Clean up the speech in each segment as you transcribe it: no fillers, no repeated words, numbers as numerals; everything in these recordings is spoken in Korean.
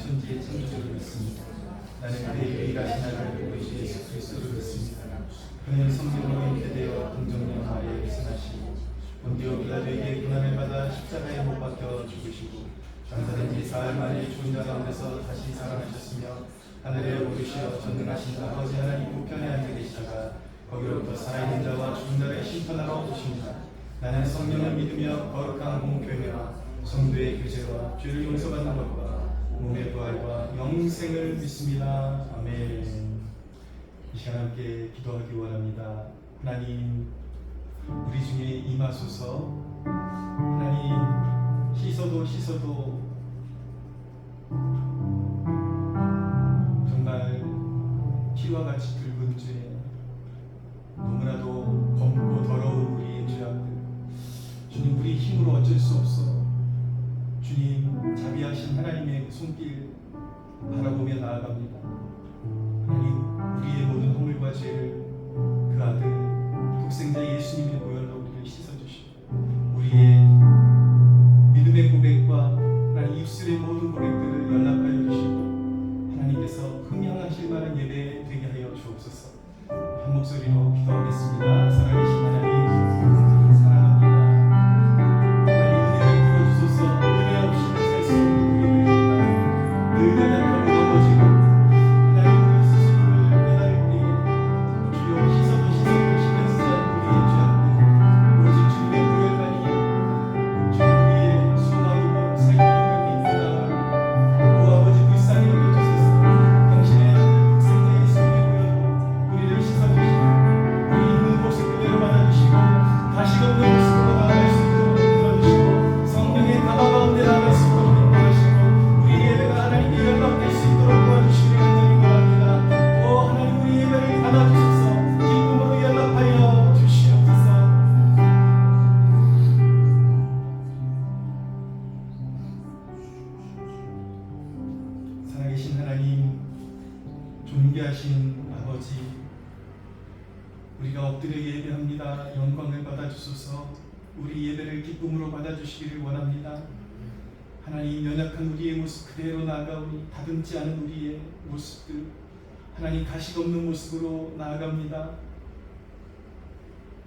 천지의 창조주를 믿습니다. 나는 그의 유일하신 아들 우리 주 예수 그리스도를 믿습니다. 그는 성령으로 잉태되어 동정녀 마리아에게 생하시고 본디오 빌라도에게 고난을 받아 십자가에 못 박혀 죽으시고 장사된 지 사흘 만에 죽은 자 가운데서 다시 살아나셨으며 하늘에 오르시어 전능하신 아버지 하나님 우편에 앉아 계시다가 거기로부터 살아있는 자와 죽은 자를 심판하러 오십니다. 나는 성령을 믿으며 거룩한 공교회와 성도의 교제와 죄를 용서받는 것과 몸의 부활과 영생을 믿습니다. 아멘. 이 시간 함께 기도하기 원합니다. 하나님, 우리 중에 임하소서. 하나님, 씻어도 정말 피와 같이 붉은 죄, 너무나도 검고 더러운 우리의 죄악들, 주님, 우리 힘으로 어쩔 수 없어. 주님, 자비하신 하나님의 손길 바라보며 나아갑니다. 하나님, 우리의 모든 허물과 죄를 그 아들 독생자 예수님의 보혈로 우리를 씻어주시고 우리의 믿음의 고백과 하나님 입술의 모든 고백들을 연락하여 주시고 하나님께서 흠양하실 만한 예배 되게 하여 주옵소서. 한 목소리로 기도하겠습니다. 살아계신 하나님, 사랑합니다. 존귀하신 아버지, 우리가 엎드려 예배합니다. 영광을 받아주소서. 우리 예배를 기쁨으로 받아주시기를 원합니다. 하나님, 연약한 우리의 모습 그대로 나아가오니 다듬지 않은 우리의 모습들, 하나님 가식 없는 모습으로 나아갑니다.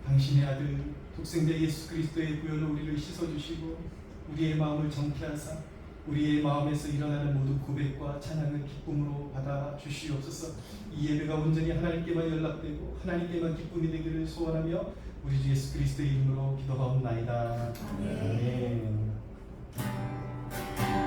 당신의 아들 독생자 예수 그리스도의 보혈로 우리를 씻어주시고 우리의 마음을 정케하사 우리의 마음에서 일어나는 모든 고백과 찬양을 기쁨으로 받아 주시옵소서. 이 예배가 온전히 하나님께만 연락되고 하나님께만 기쁨이 되기를 소원하며 우리 주 예수 그리스도의 이름으로 기도하옵나이다. 아멘. Good.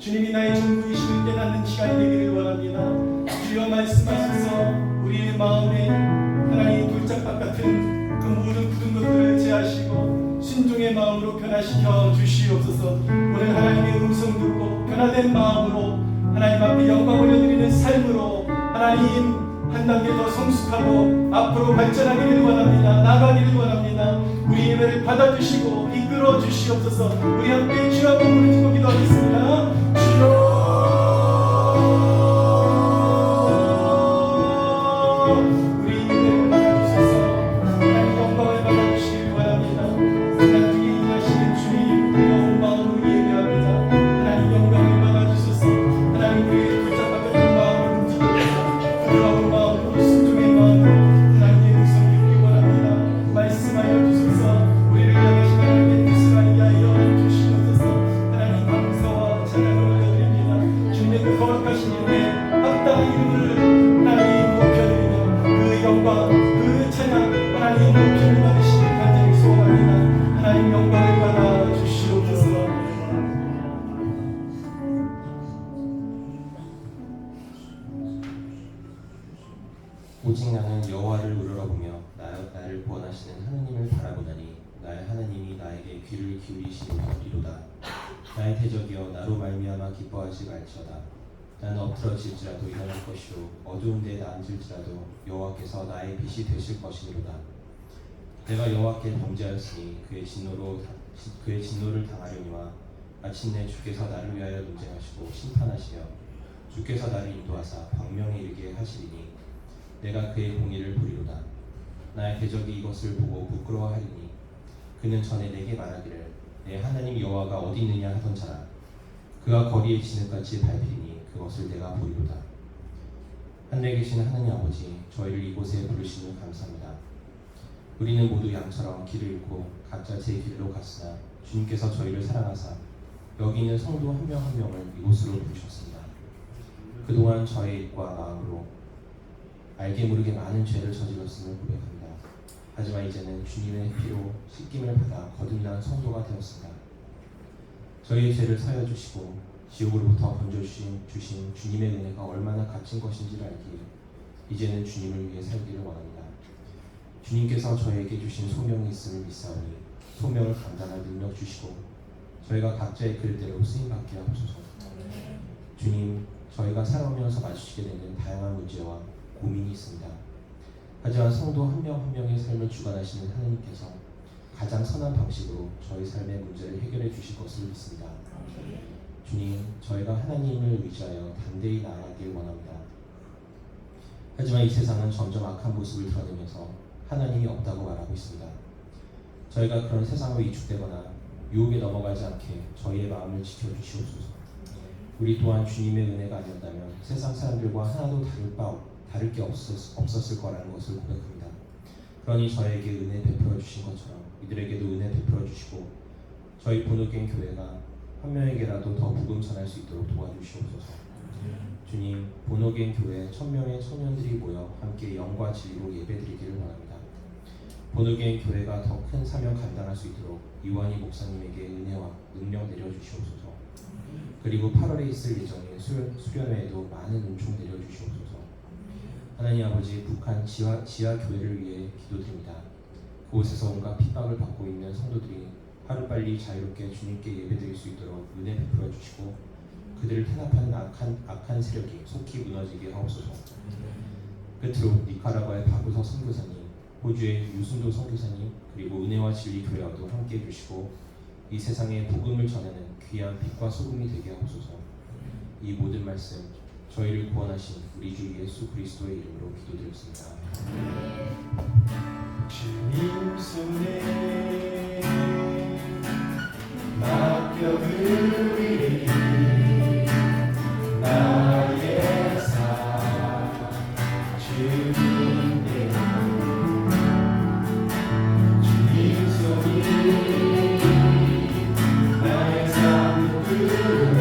주님이 나의 전부이심을 깨닫는 시간이 되기를 원합니다. 주여 말씀하셔서 우리의 마음에 하나님 돌짝밭 같은 그 모든 굳은 것들을 제하시고 순종의 마음으로 변화시켜 주시옵소서. 오늘 하나님의 음성 듣고 변화된 마음으로 하나님 앞에 영광 올려드리는 삶으로 하나님 한 단계 더 성숙하고 앞으로 발전하기를 원합니다. 나가기를 원합니다. 우리 예배를 받아주시고 이끌어 주시옵소서. 우리 함께 주여 한번 부르짖고 기도하겠습니다. 주여 우리 예배를 받아주셔서 하나님 영광을 받아주시길 원합니다. 하나님께 일하시는 주님 뜨거운 마음으로 예배합니다. 하나님 영광을 받아주셔서 하나님 우리의 돌짝밭 같은 마음을 움직여서 뜨거운 마음으로 순종의 마음으로 하나님의 음성을 듣기 원합니다. 말씀하여 주셔서 우리를 향하신 하나님의 뜻을 알게 하여 주시옵소서. 하나님 감사와 찬양을 올려드립니다. 주님의 그 거룩하신 이름에 합당한 이름을 하나님 높여드리며 그 영광 그 찬양 하나님 높임을 받으시길 간절히 소원합니다. 하나님 영광을 받아 주시옵소서. 오직 나는 여호와를 우러러보며 나를 구원하시는 하느님을 바라보나니 나의 하나님이 나에게 귀를 기울이시리로다. 나의 대적이여 나로 말미암아 기뻐하지 말지어다. 나는 엎드러질지라도 일어날 것이요 어두운 데에 앉을지라도 여호와께서 나의 빛이 되실 것이니로다. 내가 여호와께 범죄하였으니 그의 진노를 당하려니와 마침내 주께서 나를 위하여 논쟁하시고 심판하시며 주께서 나를 인도하사 광명에 이르게 하시리니 내가 그의 공의를 보리로다. 나의 대적이 이것을 보고 부끄러워하리니 그는 전에 내게 말하기를 내 하나님 여호와가 어디 있느냐 하던 자라. 그가 거리에 진흙같이 밟히니 그것을 내가 보리로다. 하늘에 계신 하나님 아버지, 저희를 이곳에 부르시니 감사합니다. 우리는 모두 양처럼 길을 잃고 각자 제 길로 갔으나 주님께서 저희를 사랑하사 여기 있는 성도 한 명 한 명을 이곳으로 부르셨습니다. 그동안 저의 입과 마음으로 알게 모르게 많은 죄를 저질렀음을 고백합니다. 하지만 이제는 주님의 피로 씻김을 받아 거듭난 성도가 되었습니다. 저희의 죄를 사여 주시고 지옥으로부터 건져주신 주님의 은혜가 얼마나 값진 것인지를 알기에 이제는 주님을 위해 살기를 원합니다. 주님께서 저에게 주신 소명이 있음을 믿사오니 소명을 감당할 능력 주시고 저희가 각자의 글대로 쓰임받게 하옵소서. 주님, 저희가 살아오면서 마주치게 되는 다양한 문제와 고민이 있습니다. 하지만 성도 한 명 한 명의 삶을 주관하시는 하나님께서 가장 선한 방식으로 저희 삶의 문제를 해결해 주실 것을 믿습니다. 주님, 저희가 하나님을 의지하여 담대히 나아가길 원합니다. 하지만 이 세상은 점점 악한 모습을 드러내면서 하나님이 없다고 말하고 있습니다. 저희가 그런 세상으로 위축되거나 유혹에 넘어가지 않게 저희의 마음을 지켜주시옵소서. 우리 또한 주님의 은혜가 아니었다면 세상 사람들과 하나도 다를 게 없었을 거라는 것을 고백합니다. 그러니 저에게 은혜 베풀어 주신 것처럼 이들에게도 은혜 베풀어 주시고 저희 본우교인 교회가 한 명에게라도 더 복음 전할 수 있도록 도와주시옵소서. 주님, 본우교인 교회 1000명의 청년들이 모여 함께 영과 진리로 예배드리기를 원합니다. 본우교인 교회가 더 큰 사명 감당할 수 있도록 이완희 목사님에게 은혜와 능력 내려주시옵소서. 그리고 8월에 있을 예정인 수련회에도 많은 은총 내려주시옵소서. 하나님 아버지, 북한 지하 교회를 위해 기도드립니다. 그곳에서 온갖 핍박을 받고 있는 성도들이 하루빨리 자유롭게 주님께 예배드릴 수 있도록 은혜 베풀어 주시고 그들을 탄압하는 악한 세력이 속히 무너지게 하옵소서. 끝으로 니카라과의 박우석 선교사님, 호주의 유순도 선교사님, 그리고 은혜와 진리 교회와도 함께 해주시고 이 세상에 복음을 전하는 귀한 빛과 소금이 되게 하옵소서. 이 모든 말씀 저희를 구원하신 우리 주 예수 그리스도의 이름으로 기도드렸습니다. 주님 손에 맡겨드리리 나의 삶 주님께 주님 손이 나의 삶 끝에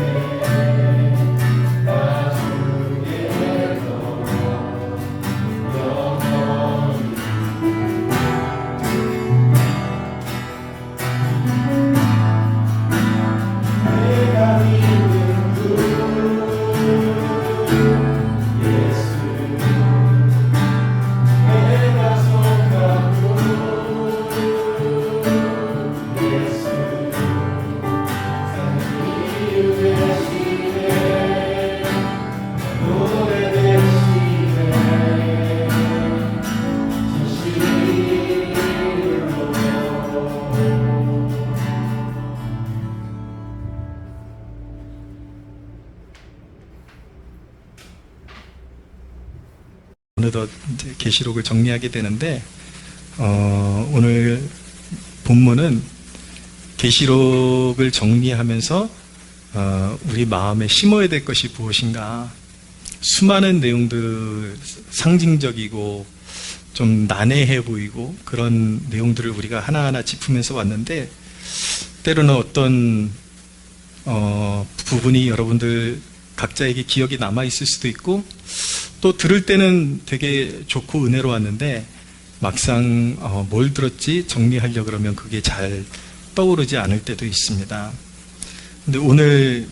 내가 믿는 그 어느덧 이제 계시록을 정리하게 되는데 오늘 본문은 계시록을 정리하면서 우리 마음에 심어야 될 것이 무엇인가, 수많은 내용들, 상징적이고 좀 난해해 보이고 그런 내용들을 우리가 하나하나 짚으면서 왔는데, 때로는 어떤 부분이 여러분들 각자에게 기억이 남아있을 수도 있고, 또 들을 때는 되게 좋고 은혜로웠는데 막상 뭘 들었지 정리하려고 그러면 그게 잘 떠오르지 않을 때도 있습니다. 근데 오늘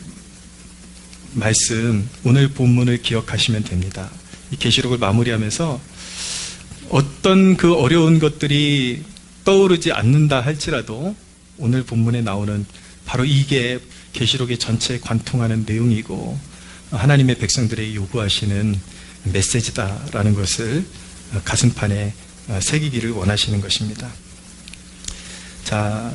말씀, 오늘 본문을 기억하시면 됩니다. 이 계시록을 마무리하면서 어떤 그 어려운 것들이 떠오르지 않는다 할지라도 오늘 본문에 나오는 바로 이게 계시록의 전체에 관통하는 내용이고 하나님의 백성들에게 요구하시는 메시지다라는 것을 가슴판에 새기기를 원하시는 것입니다. 자,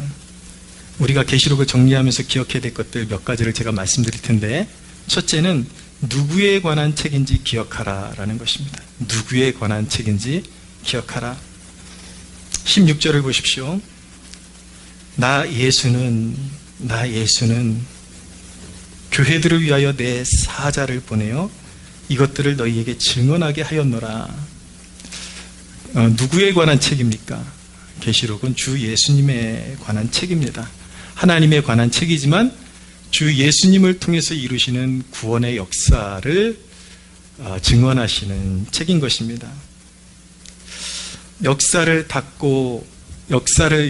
우리가 계시록을 정리하면서 기억해야 될 것들 몇 가지를 제가 말씀드릴 텐데, 첫째는 누구에 관한 책인지 기억하라 라는 것입니다. 누구에 관한 책인지 기억하라. 16절을 보십시오. 나 예수는 교회들을 위하여 내 사자를 보내어 이것들을 너희에게 증언하게 하였노라. 누구에 관한 책입니까? 계시록은 주 예수님에 관한 책입니다. 하나님에 관한 책이지만 주 예수님을 통해서 이루시는 구원의 역사를 증언하시는 책인 것입니다. 역사를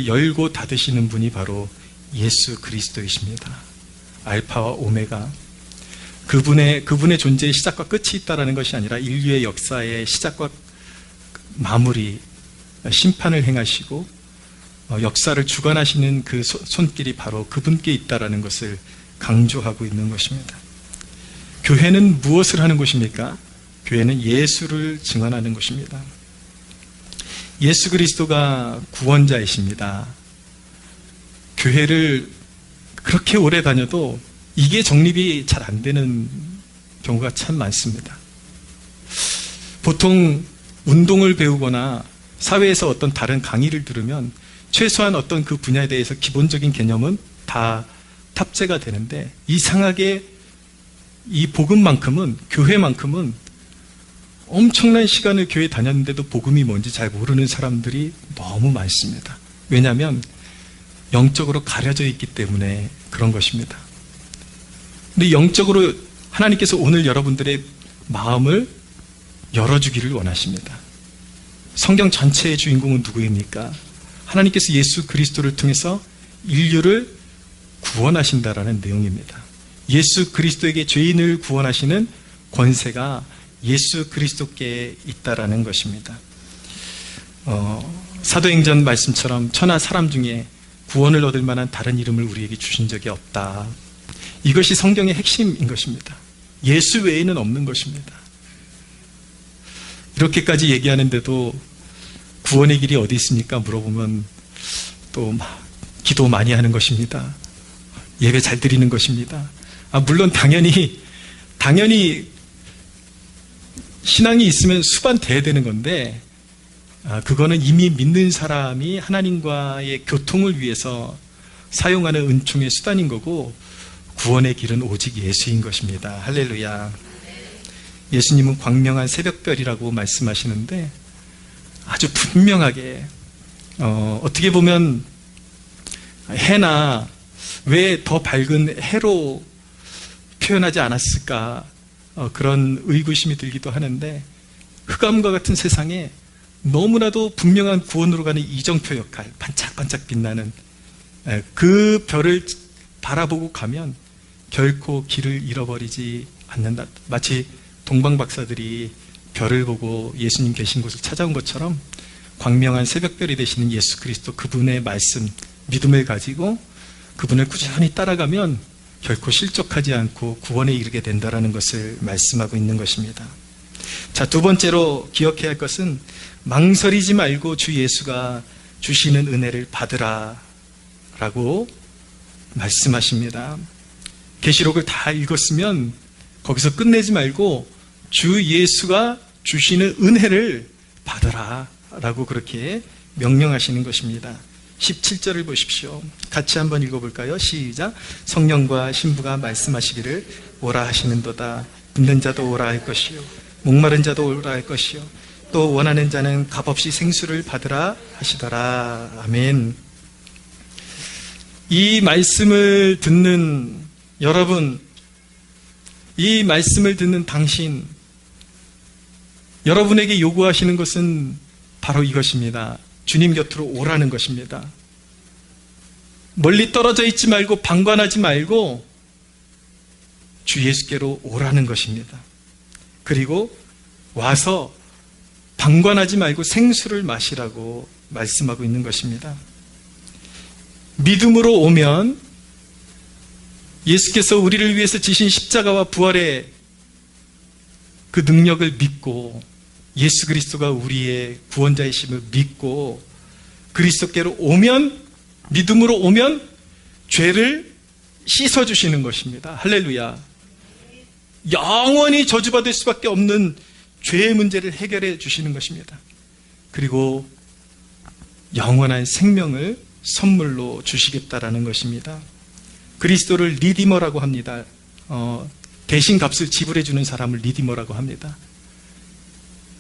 열고 닫으시는 분이 바로 예수 그리스도이십니다. 알파와 오메가. 그분의 존재의 시작과 끝이 있다는 것이 아니라 인류의 역사의 시작과 마무리, 심판을 행하시고 역사를 주관하시는 그 손길이 바로 그분께 있다는 것을 강조하고 있는 것입니다. 교회는 무엇을 하는 곳입니까? 교회는 예수를 증언하는 곳입니다. 예수 그리스도가 구원자이십니다. 교회를 그렇게 오래 다녀도 이게 정립이 잘 안 되는 경우가 참 많습니다. 보통 운동을 배우거나 사회에서 어떤 다른 강의를 들으면 최소한 어떤 그 분야에 대해서 기본적인 개념은 다 탑재가 되는데, 이상하게 이 복음만큼은, 교회만큼은 엄청난 시간을 교회 다녔는데도 복음이 뭔지 잘 모르는 사람들이 너무 많습니다. 왜냐하면 영적으로 가려져 있기 때문에 그런 것입니다. 근데 영적으로 하나님께서 오늘 여러분들의 마음을 열어주기를 원하십니다. 성경 전체의 주인공은 누구입니까? 하나님께서 예수 그리스도를 통해서 인류를 구원하신다라는 내용입니다. 예수 그리스도에게 죄인을 구원하시는 권세가 예수 그리스도께 있다라는 것입니다. 사도행전 말씀처럼 천하 사람 중에 구원을 얻을 만한 다른 이름을 우리에게 주신 적이 없다. 이것이 성경의 핵심인 것입니다. 예수 외에는 없는 것입니다. 이렇게까지 얘기하는데도 구원의 길이 어디 있습니까? 물어보면 또 기도 많이 하는 것입니다. 예배 잘 드리는 것입니다. 물론 당연히 신앙이 있으면 수반돼야 되는 건데, 그거는 이미 믿는 사람이 하나님과의 교통을 위해서 사용하는 은총의 수단인 거고, 구원의 길은 오직 예수인 것입니다. 할렐루야. 예수님은 광명한 새벽별이라고 말씀하시는데 아주 분명하게 어떻게 보면 해나 왜 더 밝은 해로 표현하지 않았을까, 그런 의구심이 들기도 하는데, 흑암과 같은 세상에 너무나도 분명한 구원으로 가는 이정표 역할, 반짝반짝 빛나는 그 별을 바라보고 가면 결코 길을 잃어버리지 않는다. 마치 동방박사들이 별을 보고 예수님 계신 곳을 찾아온 것처럼 광명한 새벽별이 되시는 예수 그리스도, 그분의 말씀, 믿음을 가지고 그분을 꾸준히 따라가면 결코 실족하지 않고 구원에 이르게 된다는 것을 말씀하고 있는 것입니다. 자, 두 번째로 기억해야 할 것은 망설이지 말고 주 예수가 주시는 은혜를 받으라 라고 말씀하십니다. 계시록을 다 읽었으면 거기서 끝내지 말고 주 예수가 주시는 은혜를 받으라 라고 그렇게 명령하시는 것입니다. 17절을 보십시오. 같이 한번 읽어볼까요? 시작. 성령과 신부가 말씀하시기를 오라 하시는도다. 듣는 자도 오라 할 것이요 목마른 자도 오라 할 것이요 또 원하는 자는 값없이 생수를 받으라 하시더라. 아멘. 이 말씀을 듣는 여러분, 이 말씀을 듣는 당신, 여러분에게 요구하시는 것은 바로 이것입니다. 주님 곁으로 오라는 것입니다. 멀리 떨어져 있지 말고 방관하지 말고 주 예수께로 오라는 것입니다. 그리고 와서 방관하지 말고 생수를 마시라고 말씀하고 있는 것입니다. 믿음으로 오면 예수께서 우리를 위해서 지신 십자가와 부활의 그 능력을 믿고 예수 그리스도가 우리의 구원자이심을 믿고 그리스도께로 오면, 믿음으로 오면 죄를 씻어주시는 것입니다. 할렐루야. 영원히 저주받을 수밖에 없는 죄의 문제를 해결해 주시는 것입니다. 그리고 영원한 생명을 선물로 주시겠다라는 것입니다. 그리스도를 리디머라고 합니다. 대신 값을 지불해 주는 사람을 리디머라고 합니다.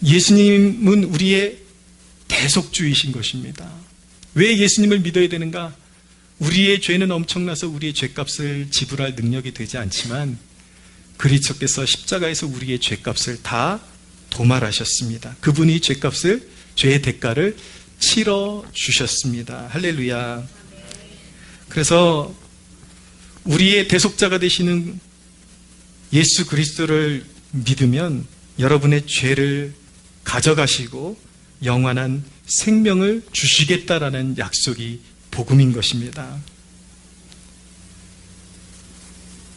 예수님은 우리의 대속주이신 것입니다. 왜 예수님을 믿어야 되는가? 우리의 죄는 엄청나서 우리의 죄값을 지불할 능력이 되지 않지만 그리스도께서 십자가에서 우리의 죄값을 다 도말하셨습니다. 그분이 죄값을, 죄의 대가를 치러 주셨습니다. 할렐루야. 그래서 우리의 대속자가 되시는 예수 그리스도를 믿으면 여러분의 죄를 가져가시고 영원한 생명을 주시겠다라는 약속이 복음인 것입니다.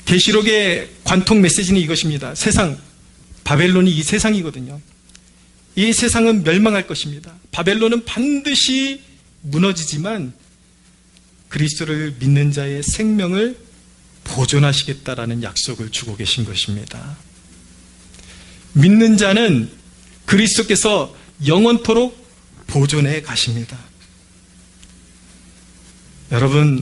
계시록의 관통 메시지는 이것입니다. 세상, 바벨론이 이 세상이거든요. 이 세상은 멸망할 것입니다. 바벨론은 반드시 무너지지만 그리스도를 믿는 자의 생명을 보존하시겠다라는 약속을 주고 계신 것입니다. 믿는 자는 그리스도께서 영원토록 보존해 가십니다. 여러분,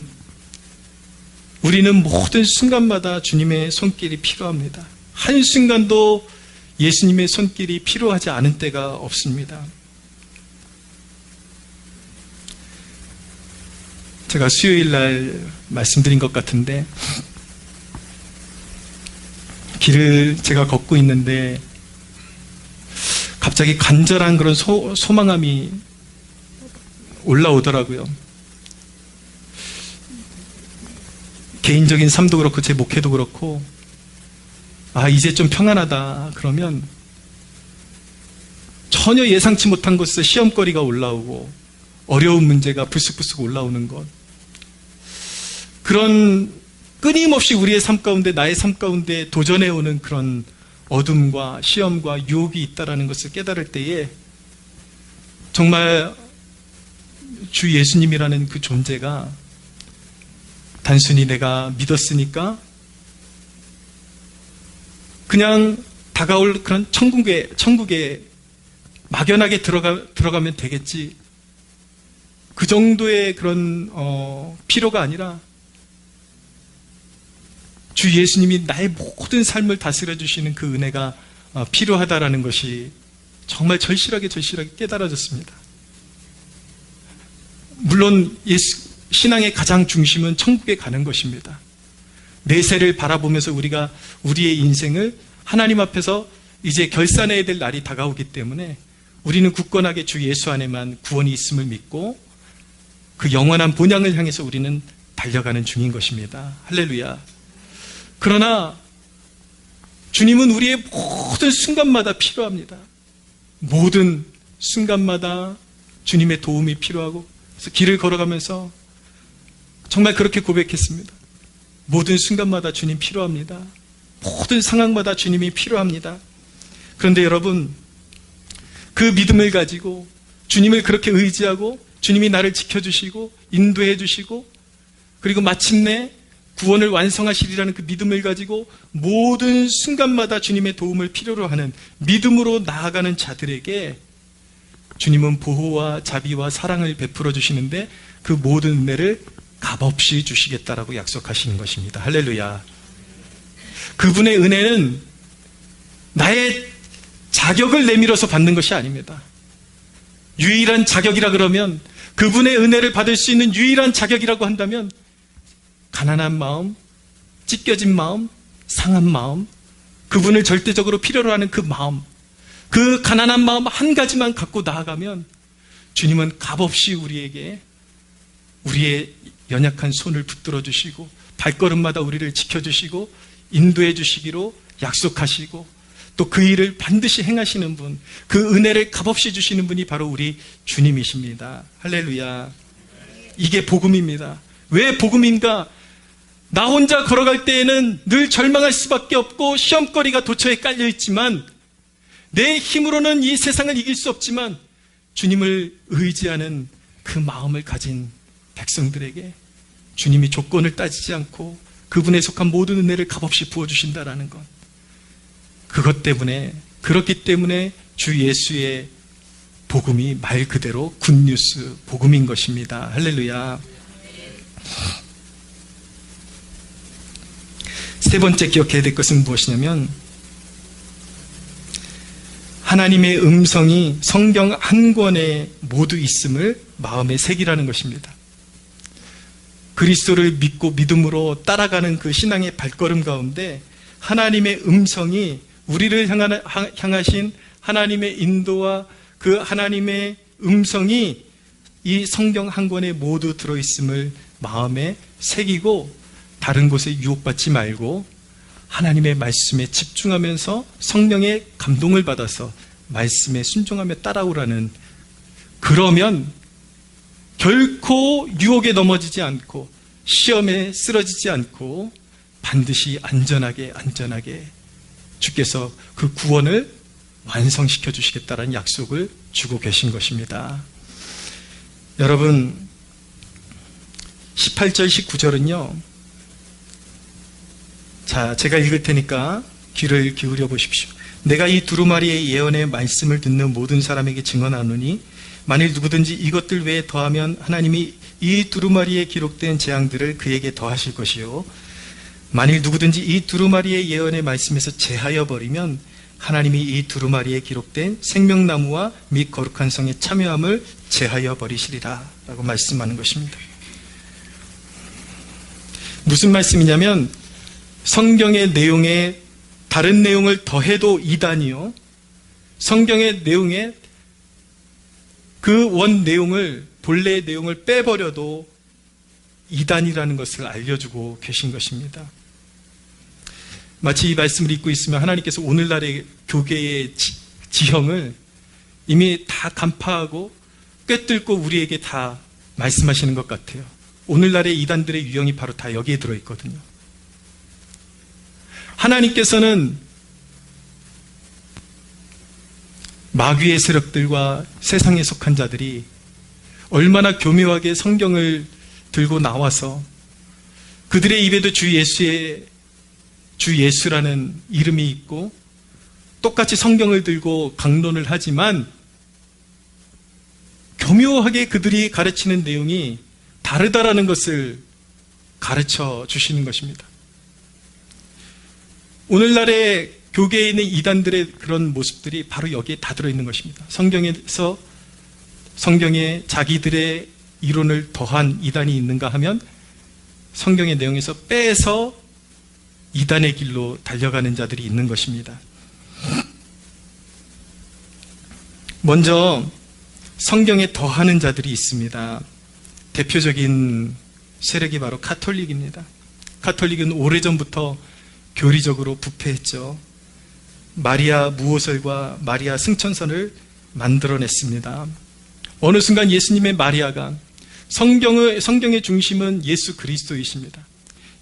우리는 모든 순간마다 주님의 손길이 필요합니다. 한순간도 예수님의 손길이 필요하지 않은 때가 없습니다. 제가 수요일 날 말씀드린 것 같은데 길을 제가 걷고 있는데 갑자기 간절한 그런 소망함이 올라오더라고요. 개인적인 삶도 그렇고 제 목회도 그렇고 이제 좀 평안하다 그러면 전혀 예상치 못한 곳에서 시험거리가 올라오고 어려운 문제가 불쑥불쑥 올라오는 것, 그런 끊임없이 우리의 삶 가운데, 나의 삶 가운데 도전해오는 그런 어둠과 시험과 유혹이 있다는 것을 깨달을 때에 정말 주 예수님이라는 그 존재가 단순히 내가 믿었으니까 그냥 다가올 그런 천국에 막연하게 들어가면 되겠지, 그 정도의 그런 필요가 아니라 주 예수님이 나의 모든 삶을 다스려 주시는 그 은혜가 필요하다라는 것이 정말 절실하게 깨달아졌습니다. 물론 신앙의 가장 중심은 천국에 가는 것입니다. 내세를 바라보면서 우리가 우리의 인생을 하나님 앞에서 이제 결산해야 될 날이 다가오기 때문에 우리는 굳건하게 주 예수 안에만 구원이 있음을 믿고 그 영원한 본향을 향해서 우리는 달려가는 중인 것입니다. 할렐루야. 그러나 주님은 우리의 모든 순간마다 필요합니다. 모든 순간마다 주님의 도움이 필요하고, 그래서 길을 걸어가면서 정말 그렇게 고백했습니다. 모든 순간마다 주님 필요합니다. 모든 상황마다 주님이 필요합니다. 그런데 여러분, 그 믿음을 가지고 주님을 그렇게 의지하고 주님이 나를 지켜주시고 인도해 주시고 그리고 마침내 구원을 완성하시리라는 그 믿음을 가지고 모든 순간마다 주님의 도움을 필요로 하는 믿음으로 나아가는 자들에게 주님은 보호와 자비와 사랑을 베풀어 주시는데 그 모든 은혜를 값없이 주시겠다라고 약속하시는 것입니다. 할렐루야. 그분의 은혜는 나의 자격을 내밀어서 받는 것이 아닙니다. 유일한 자격이라 그러면, 그분의 은혜를 받을 수 있는 유일한 자격이라고 한다면 가난한 마음, 찢겨진 마음, 상한 마음, 그분을 절대적으로 필요로 하는 그 마음, 그 가난한 마음 한 가지만 갖고 나아가면 주님은 값없이 우리에게 우리의 연약한 손을 붙들어 주시고 발걸음마다 우리를 지켜주시고 인도해 주시기로 약속하시고 또 그 일을 반드시 행하시는 분, 그 은혜를 값없이 주시는 분이 바로 우리 주님이십니다. 할렐루야. 이게 복음입니다. 왜 복음인가? 나 혼자 걸어갈 때에는 늘 절망할 수밖에 없고 시험거리가 도처에 깔려있지만, 내 힘으로는 이 세상을 이길 수 없지만 주님을 의지하는 그 마음을 가진 백성들에게 주님이 조건을 따지지 않고 그분에 속한 모든 은혜를 값없이 부어주신다라는 것, 그것 때문에, 그렇기 때문에 주 예수의 복음이 말 그대로 굿뉴스, 복음인 것입니다. 할렐루야. 세 번째 기억해야 될 것은 무엇이냐면, 하나님의 음성이 성경 한 권에 모두 있음을 마음에 새기라는 것입니다. 그리스도를 믿고 믿음으로 따라가는 그 신앙의 발걸음 가운데 하나님의 음성이, 우리를 향하신 하나님의 인도와 그 하나님의 음성이 이 성경 한 권에 모두 들어있음을 마음에 새기고 다른 곳에 유혹받지 말고 하나님의 말씀에 집중하면서 성령의 감동을 받아서 말씀에 순종하며 따라오라는, 그러면 결코 유혹에 넘어지지 않고 시험에 쓰러지지 않고 반드시 안전하게 주께서 그 구원을 완성시켜 주시겠다는 약속을 주고 계신 것입니다. 여러분, 18절 19절은요, 자, 제가 읽을 테니까 귀를 기울여 보십시오. 내가 이 두루마리의 예언의 말씀을 듣는 모든 사람에게 증언하노니 만일 누구든지 이것들 외에 더하면 하나님이 이 두루마리에 기록된 재앙들을 그에게 더하실 것이요, 만일 누구든지 이 두루마리의 예언의 말씀에서 제하여 버리면 하나님이 이 두루마리에 기록된 생명나무와 및 거룩한 성의 참여함을 제하여 버리시리라 라고 말씀하는 것입니다. 무슨 말씀이냐면, 성경의 내용에 다른 내용을 더해도 이단이요, 성경의 내용에 그 원 내용을, 본래의 내용을 빼버려도 이단이라는 것을 알려주고 계신 것입니다. 마치 이 말씀을 읽고 있으면 하나님께서 오늘날의 교계의 지형을 이미 다 간파하고 꿰뚫고 우리에게 다 말씀하시는 것 같아요. 오늘날의 이단들의 유형이 바로 다 여기에 들어있거든요. 하나님께서는 마귀의 세력들과 세상에 속한 자들이 얼마나 교묘하게 성경을 들고 나와서 그들의 입에도 주 예수라는 이름이 있고 똑같이 성경을 들고 강론을 하지만 교묘하게 그들이 가르치는 내용이 다르다라는 것을 가르쳐 주시는 것입니다. 오늘날의 교계에 있는 이단들의 그런 모습들이 바로 여기에 다 들어있는 것입니다. 성경에 자기들의 이론을 더한 이단이 있는가 하면 성경의 내용에서 빼서 이단의 길로 달려가는 자들이 있는 것입니다. 먼저 성경에 더하는 자들이 있습니다. 대표적인 세력이 바로 가톨릭입니다. 가톨릭은 오래전부터 교리적으로 부패했죠. 마리아 무호설과 마리아 승천선을 만들어냈습니다. 어느 순간 예수님의 마리아가, 성경의 중심은 예수 그리스도이십니다.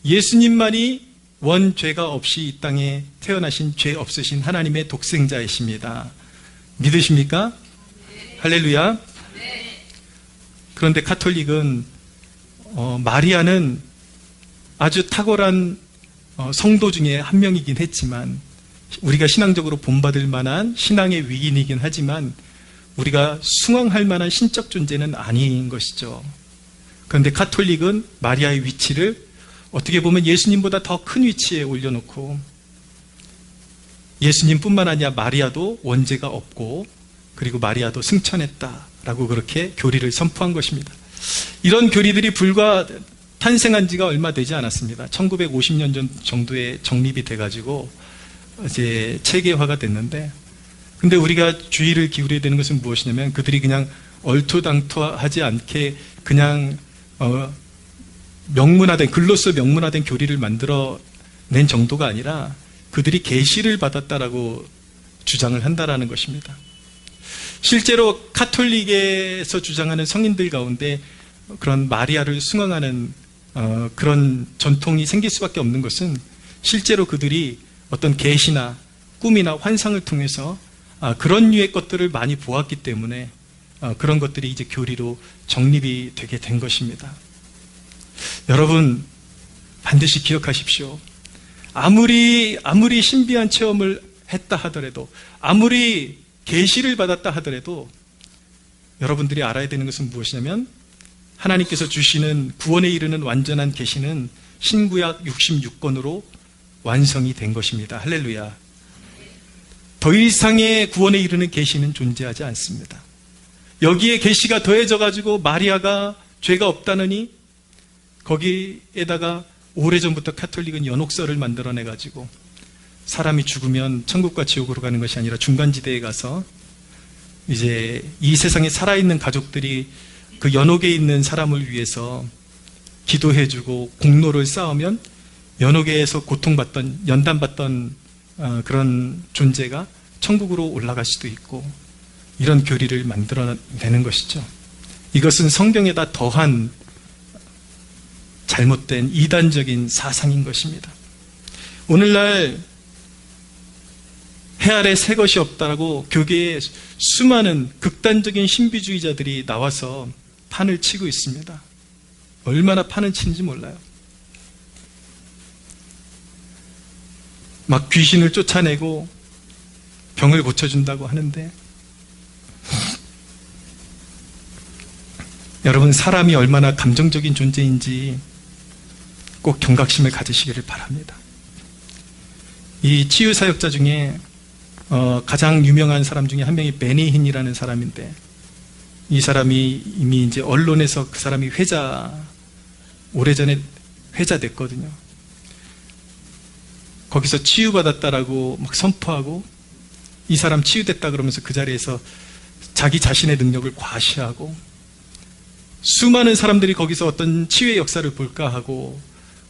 예수님만이 원 죄가 없이 이 땅에 태어나신 죄 없으신 하나님의 독생자이십니다. 믿으십니까? 할렐루야. 그런데 가톨릭은 마리아는 아주 탁월한 성도 중에 한 명이긴 했지만 우리가 신앙적으로 본받을 만한 신앙의 위인이긴 하지만 우리가 숭앙할 만한 신적 존재는 아닌 것이죠. 그런데 가톨릭은 마리아의 위치를 어떻게 보면 예수님보다 더 큰 위치에 올려놓고 예수님뿐만 아니라 마리아도 원죄가 없고 그리고 마리아도 승천했다라고 그렇게 교리를 선포한 것입니다. 이런 교리들이 불과 탄생한 지가 얼마 되지 않았습니다. 1950년 전 정도에 정립이 돼가지고 이제 체계화가 됐는데, 근데 우리가 주의를 기울여야 되는 것은 무엇이냐면 그들이 그냥 얼토당토하지 않게 그냥 명문화된, 글로써 명문화된 교리를 만들어낸 정도가 아니라 그들이 계시를 받았다라고 주장을 한다라는 것입니다. 실제로 카톨릭에서 주장하는 성인들 가운데 그런 마리아를 숭앙하는 그런 전통이 생길 수밖에 없는 것은 실제로 그들이 어떤 계시나 꿈이나 환상을 통해서 그런 류의 것들을 많이 보았기 때문에 그런 것들이 이제 교리로 정립이 되게 된 것입니다. 여러분 반드시 기억하십시오. 아무리 신비한 체험을 했다 하더라도, 아무리 계시를 받았다 하더라도 여러분들이 알아야 되는 것은 무엇이냐면 하나님께서 주시는 구원에 이르는 완전한 계시는 신구약 66권으로 완성이 된 것입니다. 할렐루야. 더 이상의 구원에 이르는 계시는 존재하지 않습니다. 여기에 계시가 더해져 가지고 마리아가 죄가 없다느니 거기에다가 오래전부터 카톨릭은 연옥설을 만들어내 가지고 사람이 죽으면 천국과 지옥으로 가는 것이 아니라 중간지대에 가서 이제 이 세상에 살아있는 가족들이 그 연옥에 있는 사람을 위해서 기도해주고 공로를 쌓으면 연옥에서 고통받던, 연단받던 그런 존재가 천국으로 올라갈 수도 있고, 이런 교리를 만들어내는 것이죠. 이것은 성경에다 더한 잘못된 이단적인 사상인 것입니다. 오늘날 해 아래 새 것이 없다고 교계에 수많은 극단적인 신비주의자들이 나와서 판을 치고 있습니다. 얼마나 판을 치는지 몰라요. 막 귀신을 쫓아내고 병을 고쳐준다고 하는데, 여러분 사람이 얼마나 감정적인 존재인지 꼭 경각심을 가지시기를 바랍니다. 이 치유사역자 중에 가장 유명한 사람 중에 한 명이 베니힌이라는 사람인데, 이 사람이 이미 이제 언론에서 그 사람이 오래전에 회자됐거든요. 거기서 치유받았다라고 막 선포하고 이 사람 치유됐다 그러면서 그 자리에서 자기 자신의 능력을 과시하고, 수많은 사람들이 거기서 어떤 치유의 역사를 볼까 하고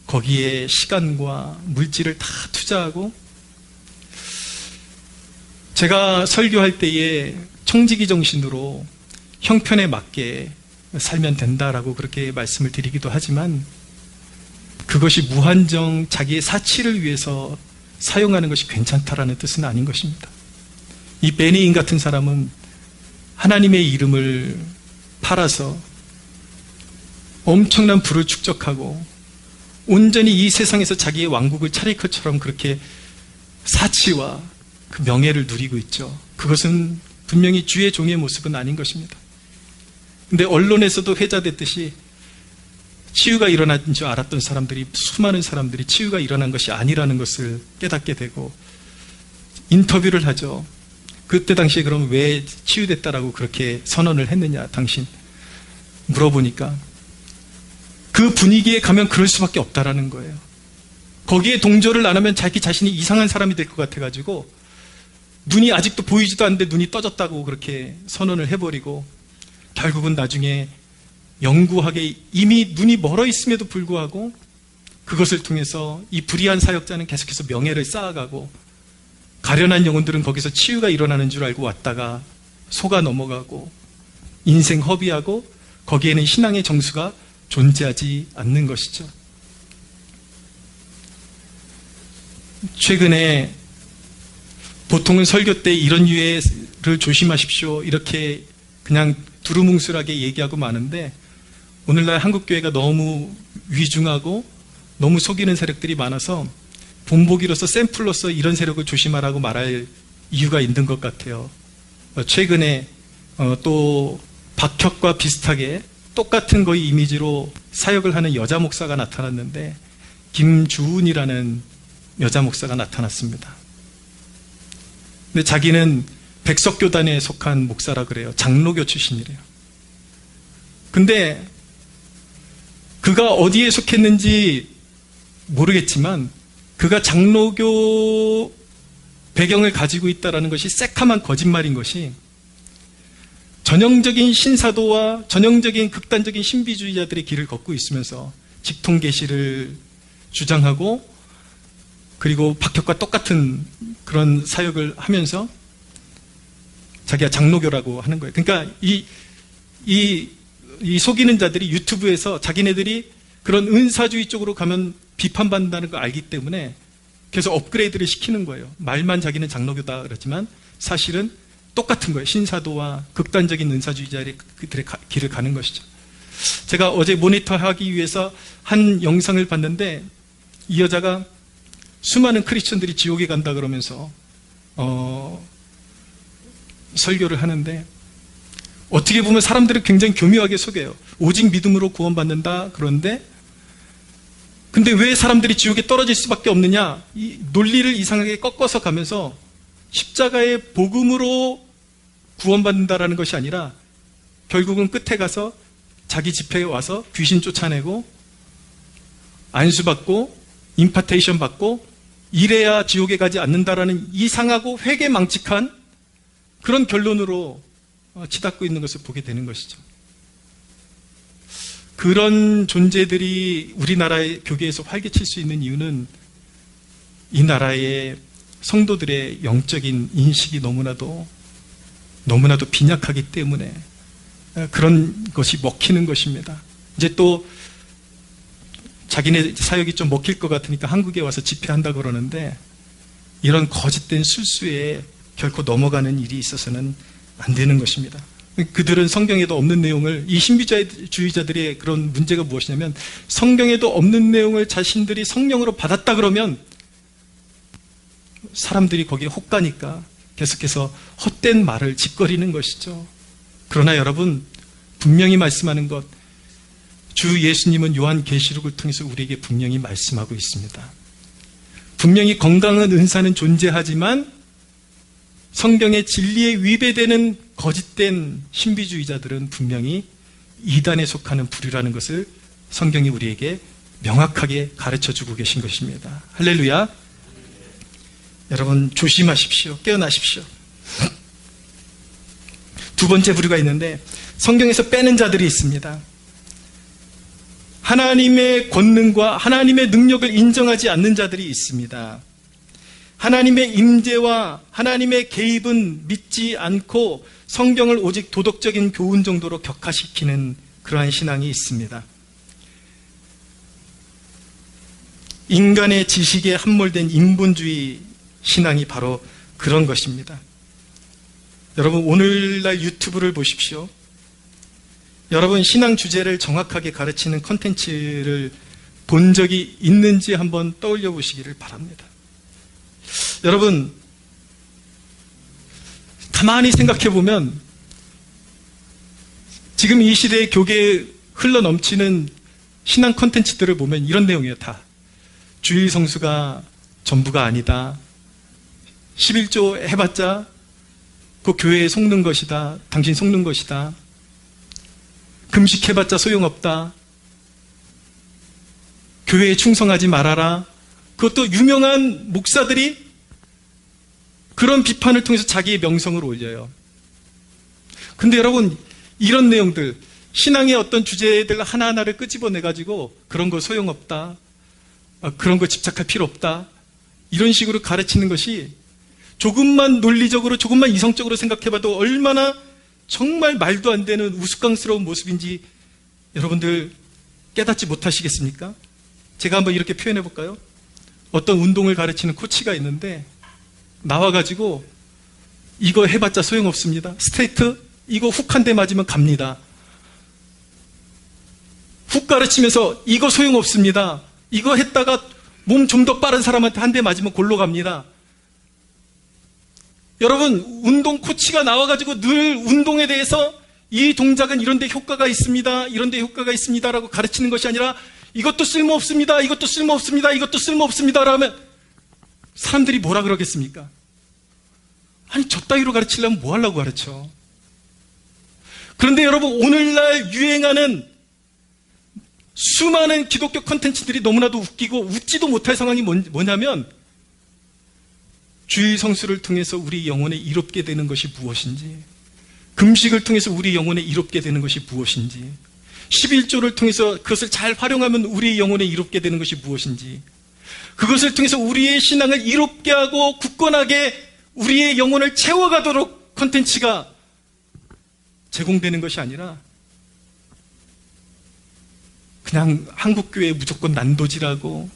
거기에 시간과 물질을 다 투자하고, 제가 설교할 때에 청지기 정신으로 형편에 맞게 살면 된다라고 그렇게 말씀을 드리기도 하지만, 그것이 무한정 자기의 사치를 위해서 사용하는 것이 괜찮다라는 뜻은 아닌 것입니다. 이 베니인 같은 사람은 하나님의 이름을 팔아서 엄청난 부를 축적하고 온전히 이 세상에서 자기의 왕국을 차릴 것처럼 그렇게 사치와 그 명예를 누리고 있죠. 그것은 분명히 주의 종의 모습은 아닌 것입니다. 근데 언론에서도 회자됐듯이 치유가 일어난 줄 알았던 사람들이, 수많은 사람들이 치유가 일어난 것이 아니라는 것을 깨닫게 되고 인터뷰를 하죠. 그때 당시에 그럼 왜 치유됐다라고 그렇게 선언을 했느냐 당신 물어보니까 그 분위기에 가면 그럴 수밖에 없다라는 거예요. 거기에 동조를 안 하면 자기 자신이 이상한 사람이 될 것 같아가지고 눈이 아직도 보이지도 않는데 눈이 떠졌다고 그렇게 선언을 해버리고, 결국은 나중에 영구하게 이미 눈이 멀어 있음에도 불구하고 그것을 통해서 이 불의한 사역자는 계속해서 명예를 쌓아가고, 가련한 영혼들은 거기서 치유가 일어나는 줄 알고 왔다가 속아 넘어가고 인생 허비하고 거기에는 신앙의 정수가 존재하지 않는 것이죠. 최근에 보통은 설교 때 이런 유해를 조심하십시오 이렇게 그냥 두루뭉술하게 얘기하고 마는데, 오늘날 한국교회가 너무 위중하고 너무 속이는 세력들이 많아서 본보기로서 샘플로서 이런 세력을 조심하라고 말할 이유가 있는 것 같아요. 최근에 또 박혁과 비슷하게 똑같은 거의 이미지로 사역을 하는 여자 목사가 나타났는데 김주은이라는 여자 목사가 나타났습니다. 근데 자기는 백석교단에 속한 목사라 그래요. 장로교 출신이래요. 근데 그가 어디에 속했는지 모르겠지만 그가 장로교 배경을 가지고 있다는 것이 새카만 거짓말인 것이 전형적인 신사도와 전형적인 극단적인 신비주의자들의 길을 걷고 있으면서 직통계시를 주장하고 그리고 박혁과 똑같은 그런 사역을 하면서 자기가 장로교라고 하는 거예요. 그러니까 이 속이는 자들이 유튜브에서 자기네들이 그런 은사주의 쪽으로 가면 비판받는다는 걸 알기 때문에 계속 업그레이드를 시키는 거예요. 말만 자기는 장로교다 그렇지만 사실은 똑같은 거예요. 신사도와 극단적인 은사주의자들의 길을 가는 것이죠. 제가 어제 모니터하기 위해서 한 영상을 봤는데 이 여자가 수많은 크리스천들이 지옥에 간다 그러면서 설교를 하는데 어떻게 보면 사람들을 굉장히 교묘하게 속여요. 오직 믿음으로 구원받는다 그런데 근데 왜 사람들이 지옥에 떨어질 수밖에 없느냐, 이 논리를 이상하게 꺾어서 가면서 십자가의 복음으로 구원받는다라는 것이 아니라 결국은 끝에 가서 자기 집회에 와서 귀신 쫓아내고 안수받고 임파테이션 받고 이래야 지옥에 가지 않는다라는 이상하고 회개망측한 그런 결론으로 치닫고 있는 것을 보게 되는 것이죠. 그런 존재들이 우리나라의 교계에서 활개칠 수 있는 이유는 이 나라의 성도들의 영적인 인식이 너무나도 빈약하기 때문에 그런 것이 먹히는 것입니다. 이제 또 자기네 사역이 좀 먹힐 것 같으니까 한국에 와서 집회한다 그러는데 이런 거짓된 술수에 결코 넘어가는 일이 있어서는 안 되는 것입니다. 그들은 성경에도 없는 내용을, 이 신비주의자들의 그런 문제가 무엇이냐면 성경에도 없는 내용을 자신들이 성령으로 받았다 그러면 사람들이 거기에 혹가니까 계속해서 헛된 말을 짓거리는 것이죠. 그러나 여러분, 분명히 말씀하는 것, 주 예수님은 요한계시록을 통해서 우리에게 분명히 말씀하고 있습니다. 분명히 건강한 은사는 존재하지만 성경의 진리에 위배되는 거짓된 신비주의자들은 분명히 이단에 속하는 부류라는 것을 성경이 우리에게 명확하게 가르쳐주고 계신 것입니다. 할렐루야. 여러분 조심하십시오. 깨어나십시오. 두 번째 부류가 있는데 성경에서 빼는 자들이 있습니다. 하나님의 권능과 하나님의 능력을 인정하지 않는 자들이 있습니다. 하나님의 임재와 하나님의 개입은 믿지 않고 성경을 오직 도덕적인 교훈 정도로 격화시키는 그러한 신앙이 있습니다. 인간의 지식에 함몰된 인본주의 신앙이 바로 그런 것입니다. 여러분 오늘날 유튜브를 보십시오. 여러분 신앙 주제를 정확하게 가르치는 콘텐츠를 본 적이 있는지 한번 떠올려 보시기를 바랍니다. 여러분 가만히 생각해 보면 지금 이 시대의 교계에 흘러넘치는 신앙 콘텐츠들을 보면 이런 내용이에요. 다 주일 성수가 전부가 아니다. 11조 해봤자 그 교회에 속는 것이다. 당신 속는 것이다. 금식해봤자 소용없다. 교회에 충성하지 말아라. 그것도 유명한 목사들이 그런 비판을 통해서 자기의 명성을 올려요. 근데 여러분 이런 내용들, 신앙의 어떤 주제들 하나하나를 끄집어내가지고 그런 거 소용없다, 그런 거 집착할 필요 없다, 이런 식으로 가르치는 것이 조금만 논리적으로 조금만 이성적으로 생각해봐도 얼마나 정말 말도 안 되는 우스꽝스러운 모습인지 여러분들 깨닫지 못하시겠습니까? 제가 한번 이렇게 표현해 볼까요? 어떤 운동을 가르치는 코치가 있는데 나와가지고 이거 해봤자 소용없습니다. 스트레이트 이거 훅 한 대 맞으면 갑니다. 훅 가르치면서 이거 소용없습니다. 이거 했다가 몸 좀 더 빠른 사람한테 한 대 맞으면 골로 갑니다. 여러분, 운동 코치가 나와가지고 늘 운동에 대해서 이 동작은 이런 데 효과가 있습니다, 이런 데 효과가 있습니다 라고 가르치는 것이 아니라 이것도 쓸모없습니다, 이것도 쓸모없습니다, 이것도 쓸모없습니다 라면 사람들이 뭐라 그러겠습니까? 아니, 저 따위로 가르치려면 뭐 하려고 가르쳐? 그런데 여러분, 오늘날 유행하는 수많은 기독교 콘텐츠들이 너무나도 웃기고 웃지도 못할 상황이 뭐냐면 주일 성수를 통해서 우리 영혼에 이롭게 되는 것이 무엇인지, 금식을 통해서 우리 영혼에 이롭게 되는 것이 무엇인지, 11조를 통해서 그것을 잘 활용하면 우리 영혼에 이롭게 되는 것이 무엇인지, 그것을 통해서 우리의 신앙을 이롭게 하고 굳건하게 우리의 영혼을 채워가도록 콘텐츠가 제공되는 것이 아니라 그냥 한국교회 무조건 난도질하고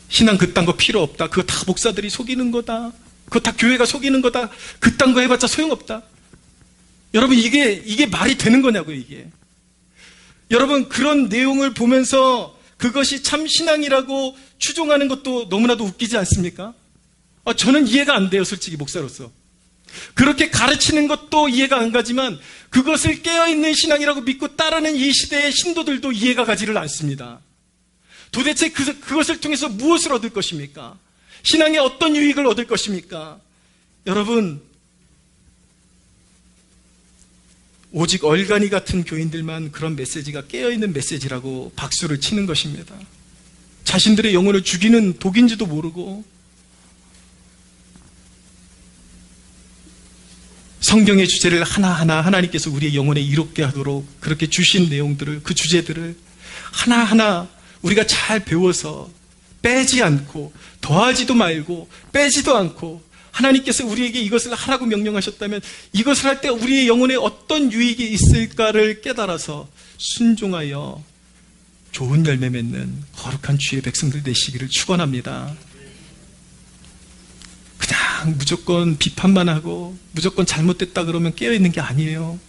신앙 그딴 거 필요 없다, 그거 다 목사들이 속이는 거다, 그거 다 교회가 속이는 거다, 그딴 거 해봤자 소용없다. 여러분, 이게 말이 되는 거냐고요, 이게. 여러분, 그런 내용을 보면서 그것이 참 신앙이라고 추종하는 것도 너무나도 웃기지 않습니까? 저는 이해가 안 돼요, 솔직히 목사로서. 그렇게 가르치는 것도 이해가 안 가지만 그것을 깨어있는 신앙이라고 믿고 따르는 이 시대의 신도들도 이해가 가지를 않습니다. 도대체 그것을 통해서 무엇을 얻을 것입니까? 신앙에 어떤 유익을 얻을 것입니까? 여러분, 오직 얼간이 같은 교인들만 그런 메시지가 깨어있는 메시지라고 박수를 치는 것입니다. 자신들의 영혼을 죽이는 독인지도 모르고 성경의 주제를 하나하나 하나님께서 우리의 영혼에 이롭게 하도록 그렇게 주신 내용들을, 그 주제들을 하나하나 우리가 잘 배워서 빼지 않고 더하지도 말고 빼지도 않고 하나님께서 우리에게 이것을 하라고 명령하셨다면 이것을 할 때 우리의 영혼에 어떤 유익이 있을까를 깨달아서 순종하여 좋은 열매 맺는 거룩한 주의 백성들 되시기를 축원합니다. 그냥 무조건 비판만 하고 무조건 잘못됐다 그러면 깨어있는 게 아니에요.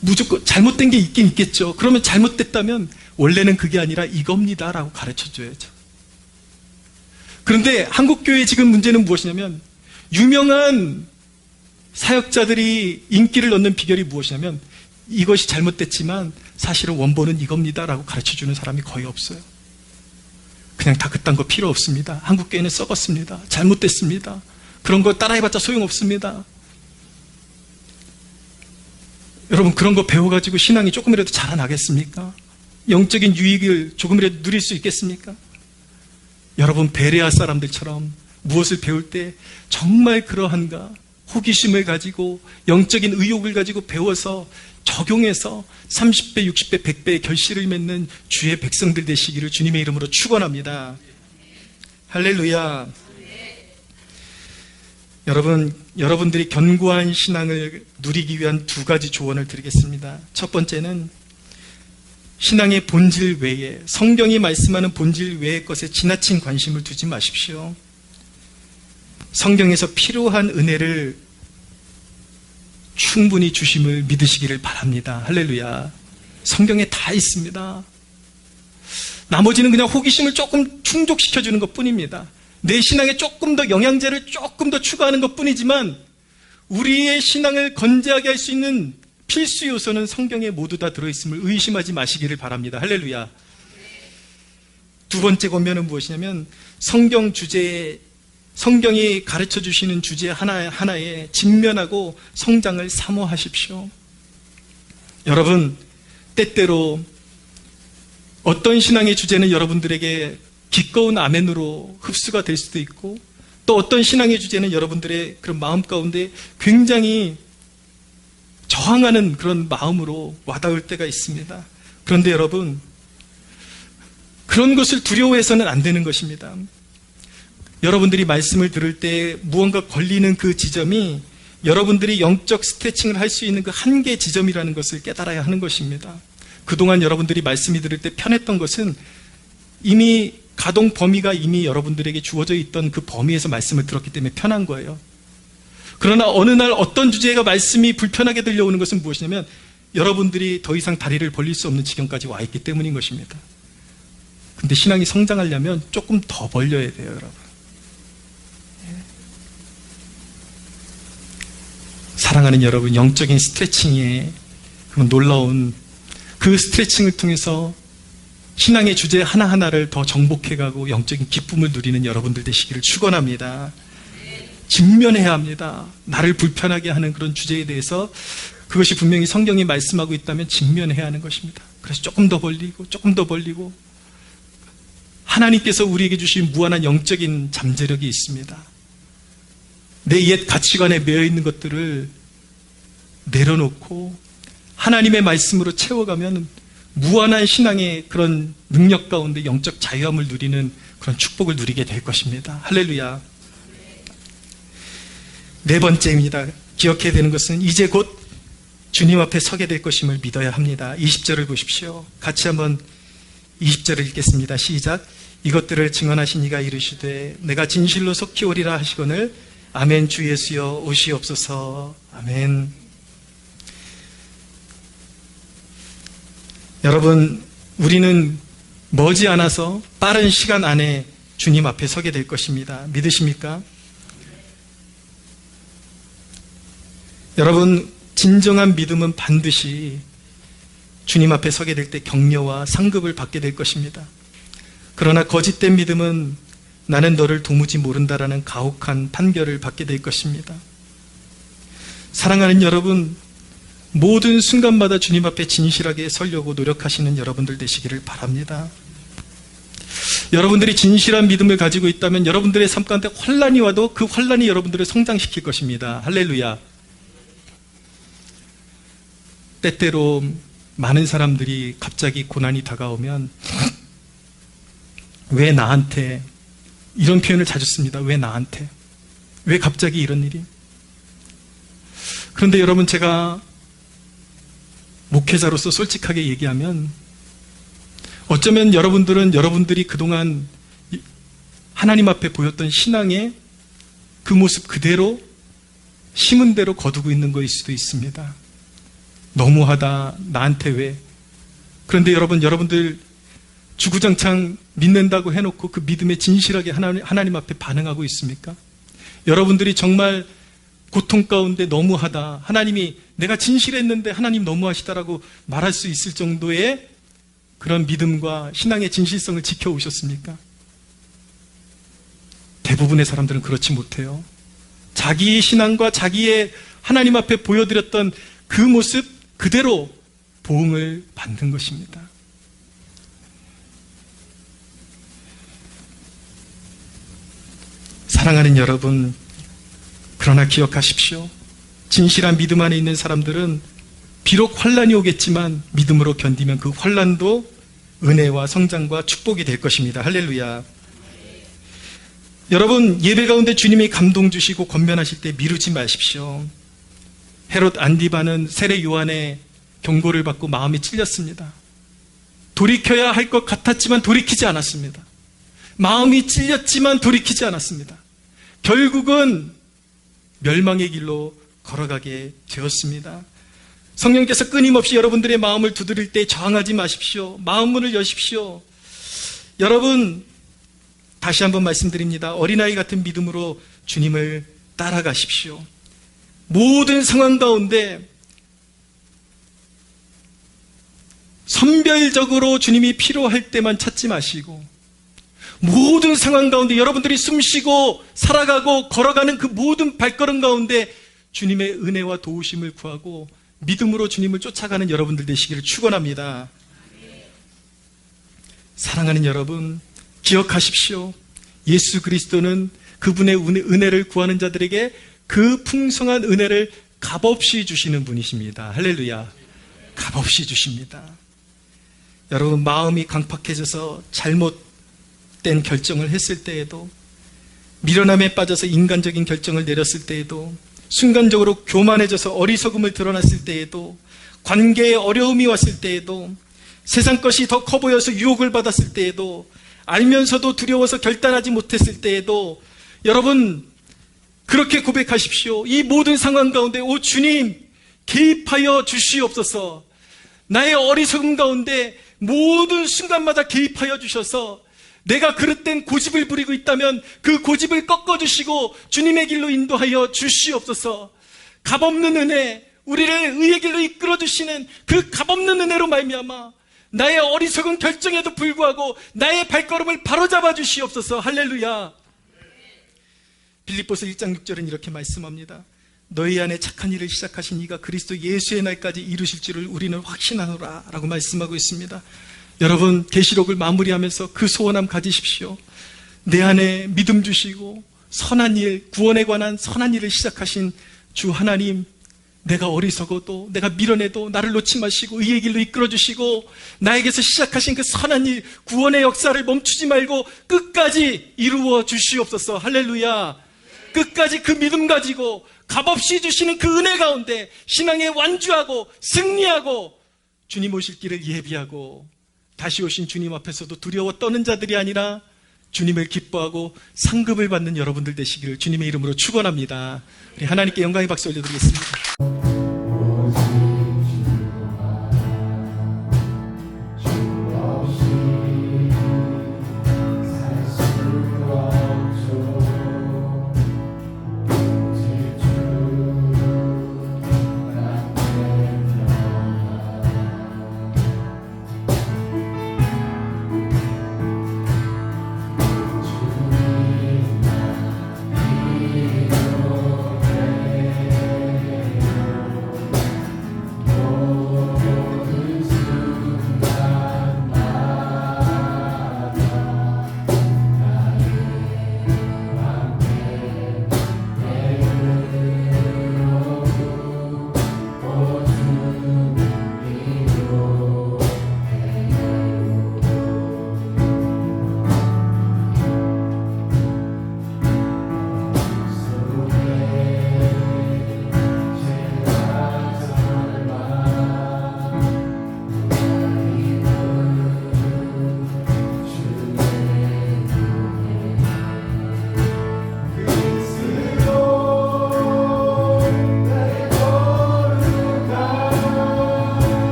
무조건 잘못된 게 있긴 있겠죠. 그러면 잘못됐다면 원래는 그게 아니라 이겁니다 라고 가르쳐줘야죠. 그런데 한국교회의 지금 문제는 무엇이냐면 유명한 사역자들이 인기를 얻는 비결이 무엇이냐면 이것이 잘못됐지만 사실은 원본은 이겁니다 라고 가르쳐주는 사람이 거의 없어요. 그냥 다 그딴 거 필요 없습니다. 한국교회는 썩었습니다. 잘못됐습니다. 그런 거 따라해봤자 소용없습니다. 여러분, 그런 거 배워가지고 신앙이 조금이라도 자라나겠습니까? 영적인 유익을 조금이라도 누릴 수 있겠습니까? 여러분, 베레아 사람들처럼 무엇을 배울 때 정말 그러한가 호기심을 가지고 영적인 의욕을 가지고 배워서 적용해서 30배, 60배, 100배의 결실을 맺는 주의 백성들 되시기를 주님의 이름으로 축원합니다. 할렐루야. 여러분들이 견고한 신앙을 누리기 위한 두 가지 조언을 드리겠습니다. 첫 번째는 신앙의 본질 외에, 성경이 말씀하는 본질 외의 것에 지나친 관심을 두지 마십시오. 성경에서 필요한 은혜를 충분히 주심을 믿으시기를 바랍니다. 할렐루야. 성경에 다 있습니다. 나머지는 그냥 호기심을 조금 충족시켜주는 것 뿐입니다. 내 신앙에 조금 더 영양제를 조금 더 추가하는 것 뿐이지만 우리의 신앙을 건재하게 할 수 있는 필수 요소는 성경에 모두 다 들어있음을 의심하지 마시기를 바랍니다. 할렐루야. 두 번째 권면은 무엇이냐면 성경 주제에, 성경이 가르쳐 주시는 주제 하나에 직면하고 성장을 사모하십시오. 여러분, 때때로 어떤 신앙의 주제는 여러분들에게 기꺼운 아멘으로 흡수가 될 수도 있고 또 어떤 신앙의 주제는 여러분들의 그런 마음 가운데 굉장히 저항하는 그런 마음으로 와닿을 때가 있습니다. 그런데 여러분, 그런 것을 두려워해서는 안 되는 것입니다. 여러분들이 말씀을 들을 때 무언가 걸리는 그 지점이 여러분들이 영적 스트레칭을 할 수 있는 그 한계 지점이라는 것을 깨달아야 하는 것입니다. 그동안 여러분들이 말씀이 들을 때 편했던 것은 이미 가동 범위가 이미 여러분들에게 주어져 있던 그 범위에서 말씀을 들었기 때문에 편한 거예요. 그러나 어느 날 어떤 주제가 말씀이 불편하게 들려오는 것은 무엇이냐면 여러분들이 더 이상 다리를 벌릴 수 없는 지경까지 와 있기 때문인 것입니다. 근데 신앙이 성장하려면 조금 더 벌려야 돼요, 여러분. 사랑하는 여러분, 영적인 스트레칭에 그런 놀라운 그 스트레칭을 통해서 신앙의 주제 하나하나를 더 정복해가고 영적인 기쁨을 누리는 여러분들 되시기를 축원합니다. 직면해야 합니다. 나를 불편하게 하는 그런 주제에 대해서 그것이 분명히 성경이 말씀하고 있다면 직면해야 하는 것입니다. 그래서 조금 더 벌리고 조금 더 벌리고 하나님께서 우리에게 주신 무한한 영적인 잠재력이 있습니다. 내 옛 가치관에 매여 있는 것들을 내려놓고 하나님의 말씀으로 채워가면 무한한 신앙의 그런 능력 가운데 영적 자유함을 누리는 그런 축복을 누리게 될 것입니다. 할렐루야. 네 번째입니다. 기억해야 되는 것은 이제 곧 주님 앞에 서게 될 것임을 믿어야 합니다. 20절을 보십시오. 같이 한번 20절을 읽겠습니다. 시작. 이것들을 증언하신 이가 이르시되 내가 진실로 속히 오리라 하시거늘 아멘. 주 예수여 오시옵소서. 아멘. 여러분, 우리는 머지않아서 빠른 시간 안에 주님 앞에 서게 될 것입니다. 믿으십니까? 여러분, 진정한 믿음은 반드시 주님 앞에 서게 될 때 격려와 상급을 받게 될 것입니다. 그러나 거짓된 믿음은 나는 너를 도무지 모른다라는 가혹한 판결을 받게 될 것입니다. 사랑하는 여러분, 모든 순간마다 주님 앞에 진실하게 서려고 노력하시는 여러분들 되시기를 바랍니다. 여러분들이 진실한 믿음을 가지고 있다면 여러분들의 삶 가운데 환난이 와도 그 환난이 여러분들을 성장시킬 것입니다. 할렐루야. 때때로 많은 사람들이 갑자기 고난이 다가오면 왜 나한테, 이런 표현을 자주 씁니다. 왜 나한테? 왜 갑자기 이런 일이? 그런데 여러분, 제가 목회자로서 솔직하게 얘기하면 어쩌면 여러분들은 여러분들이 그동안 하나님 앞에 보였던 신앙의 그 모습 그대로 심은 대로 거두고 있는 거일 수도 있습니다. 너무하다, 나한테 왜? 그런데 여러분들 주구장창 믿는다고 해놓고 그 믿음에 진실하게 하나님 앞에 반응하고 있습니까? 여러분들이 정말 고통 가운데 너무하다, 하나님이 내가 진실했는데 하나님 너무하시다라고 말할 수 있을 정도의 그런 믿음과 신앙의 진실성을 지켜오셨습니까? 대부분의 사람들은 그렇지 못해요. 자기의 신앙과 자기의 하나님 앞에 보여드렸던 그 모습 그대로 보응을 받는 것입니다. 사랑하는 여러분, 그러나 기억하십시오. 진실한 믿음 안에 있는 사람들은 비록 환난이 오겠지만 믿음으로 견디면 그 환난도 은혜와 성장과 축복이 될 것입니다. 할렐루야. 여러분, 예배 가운데 주님이 감동 주시고 권면하실 때 미루지 마십시오. 헤롯 안디바는 세례 요한의 경고를 받고 마음이 찔렸습니다. 돌이켜야 할 것 같았지만 돌이키지 않았습니다. 마음이 찔렸지만 돌이키지 않았습니다. 결국은 멸망의 길로 걸어가게 되었습니다. 성령께서 끊임없이 여러분들의 마음을 두드릴 때 저항하지 마십시오. 마음 문을 여십시오. 여러분, 다시 한번 말씀드립니다. 어린아이 같은 믿음으로 주님을 따라가십시오. 모든 상황 가운데 선별적으로 주님이 필요할 때만 찾지 마시고 모든 상황 가운데 여러분들이 숨쉬고 살아가고 걸어가는 그 모든 발걸음 가운데 주님의 은혜와 도우심을 구하고 믿음으로 주님을 쫓아가는 여러분들 되시기를 축원합니다. 사랑하는 여러분, 기억하십시오. 예수 그리스도는 그분의 은혜를 구하는 자들에게 그 풍성한 은혜를 값없이 주시는 분이십니다. 할렐루야. 값없이 주십니다. 여러분, 마음이 강팍해져서 잘못된 결정을 했을 때에도, 미련함에 빠져서 인간적인 결정을 내렸을 때에도, 순간적으로 교만해져서 어리석음을 드러났을 때에도, 관계에 어려움이 왔을 때에도, 세상 것이 더 커 보여서 유혹을 받았을 때에도, 알면서도 두려워서 결단하지 못했을 때에도, 여러분, 그렇게 고백하십시오. 이 모든 상황 가운데 오 주님, 개입하여 주시옵소서. 나의 어리석음 가운데 모든 순간마다 개입하여 주셔서 내가 그릇된 고집을 부리고 있다면 그 고집을 꺾어주시고 주님의 길로 인도하여 주시옵소서. 값없는 은혜, 우리를 의의 길로 이끌어주시는 그 값없는 은혜로 말미암아 나의 어리석은 결정에도 불구하고 나의 발걸음을 바로잡아 주시옵소서. 할렐루야. 빌립보서 1장 6절은 이렇게 말씀합니다. 너희 안에 착한 일을 시작하신 이가 그리스도 예수의 날까지 이루실 줄을 우리는 확신하노라 라고 말씀하고 있습니다. 여러분, 계시록을 마무리하면서 그 소원함 가지십시오. 내 안에 믿음 주시고 선한 일, 구원에 관한 선한 일을 시작하신 주 하나님, 내가 어리석어도 내가 밀어내도 나를 놓지 마시고 의의 길로 이끌어주시고 나에게서 시작하신 그 선한 일, 구원의 역사를 멈추지 말고 끝까지 이루어 주시옵소서. 할렐루야. 끝까지 그 믿음 가지고 값없이 주시는 그 은혜 가운데 신앙에 완주하고 승리하고 주님 오실 길을 예비하고 다시 오신 주님 앞에서도 두려워 떠는 자들이 아니라 주님을 기뻐하고 상급을 받는 여러분들 되시기를 주님의 이름으로 축원합니다. 우리 하나님께 영광의 박수 올려드리겠습니다.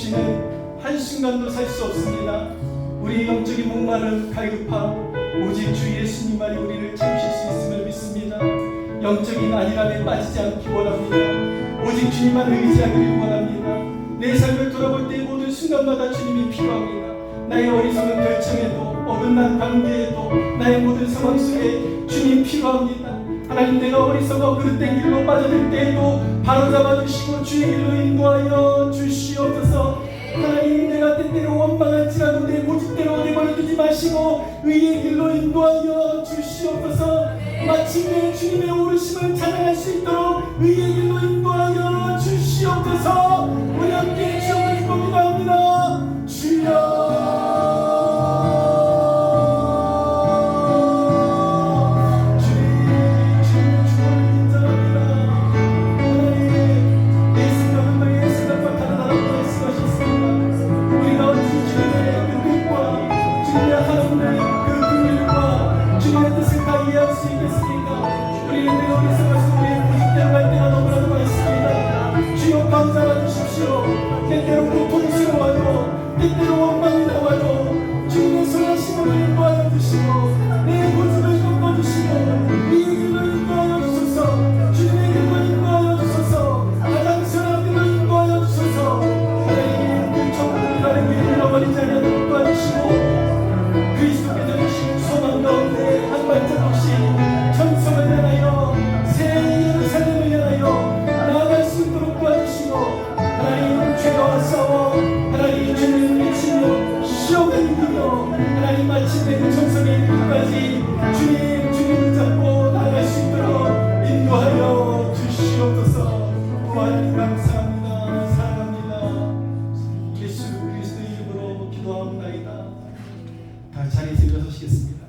없이는 한순간도 살 수 없습니다. 우리 영적인 목마름 갈급함 오직 주 예수님만이 우리를 채우실 수 있음을 믿습니다. 영적인 안일함에 빠지지 않기 원합니다. 오직 주님만 의지하기를 원합니다. 내 삶을 돌아볼 때 모든 순간마다 주님이 필요합니다. 나의 어리석은 결정에도 어긋난 관계에도 나의 모든 상황 속에 주님 필요합니다. 하나님, 내가 어리석어 그릇된 길로 빠져들 때에도 바로잡아 주시고 주의 길로 인도하여 주시옵소서. 하나님, 내가 때때로 원망할지라도 내 고집대로 내버려 두지 마시고 의의 길로 인도하여 주시옵소서. 마침내 주님의 오르심을 찬양할 수 있도록 의의 길로 인도하여 주시옵소서. 우리 함께 주여 기도 기도합니다. 주여, 때때로 고통스러워도 때때로 원망이 나와도 주님의 선하심을 인도하여 주시고 내 고집을 꺾어주시고 이 길로 인도하여 주소서. 주님의 길로 인도하여 주소서. 가장 선한 길로 인도하여 주소서. 하나님, 그 천국이라는 길을 잃어버리지 않도록 도와주시고 그리스도께서 주신 소망 가운데 한 발자국씩 천성을 향하여 새 예루살렘을 향하여 나아갈 수 있도록 도와주시고 하나님, 죄와 싸워 하나님 주님을 미치며 시험을 이기며 하나님 마침내 그 정성의 이루기까지 주님을 잡고 나아갈 수 있도록 인도하여 주시옵소서. 하나님 감사합니다. 사랑합니다. 예수 그리스도의 이름으로 기도하옵나이다. 다 자리에서 일어서시겠습니다.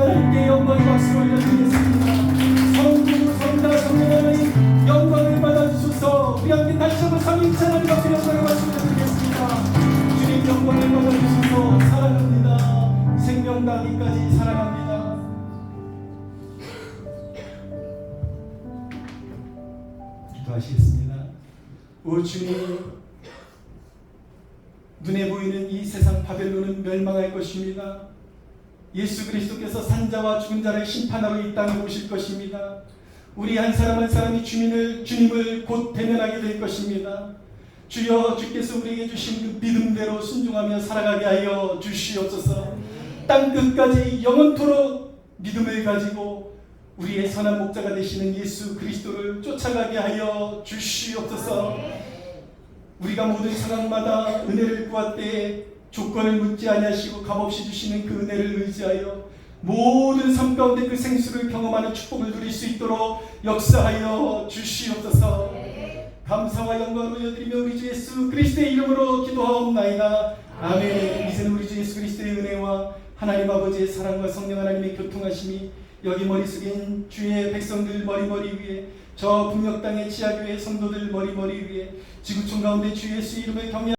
하나님께 영광의 박수를 올려드리겠습니다. 성부, 성자, 성령 하나님 영광을 받아주소서. 우리 함께 다시 한번 삼위일체 하나님 앞에 영광의 박수를 드리겠습니다. 주님 영광을 받아주소서. 사랑합니다. 생명 나기까지 사랑합니다. 기도하시겠습니다. 오 주님, 눈에 보이는 이 세상 바벨론은 멸망할 것입니다. 예수 그리스도께서 산자와 죽은 자를 심판하러 이 땅에 오실 것입니다. 우리 한 사람 한 사람이 주님을 곧 대면하게 될 것입니다. 주여, 주께서 우리에게 주신 그 믿음대로 순종하며 살아가게 하여 주시옵소서. 땅 끝까지 영원토록 믿음을 가지고 우리의 선한 목자가 되시는 예수 그리스도를 쫓아가게 하여 주시옵소서. 우리가 모든 상황마다 은혜를 구할 때에 조건을 묻지 아니하시고 값없이 주시는 그 은혜를 의지하여 모든 삶 가운데 그 생수를 경험하는 축복을 누릴 수 있도록 역사하여 주시옵소서. 감사와 영광을 올려드리며 우리 주 예수 그리스도의 이름으로 기도하옵나이다. 아멘. 이제는 우리 주 예수 그리스도의 은혜와 하나님 아버지의 사랑과 성령 하나님의 교통하심이 여기 머리 숙인 주의 백성들 머리 위에, 저 북녘 땅의 지하교회 성도들 머리 위에, 지구촌 가운데 주 예수 이름을 경외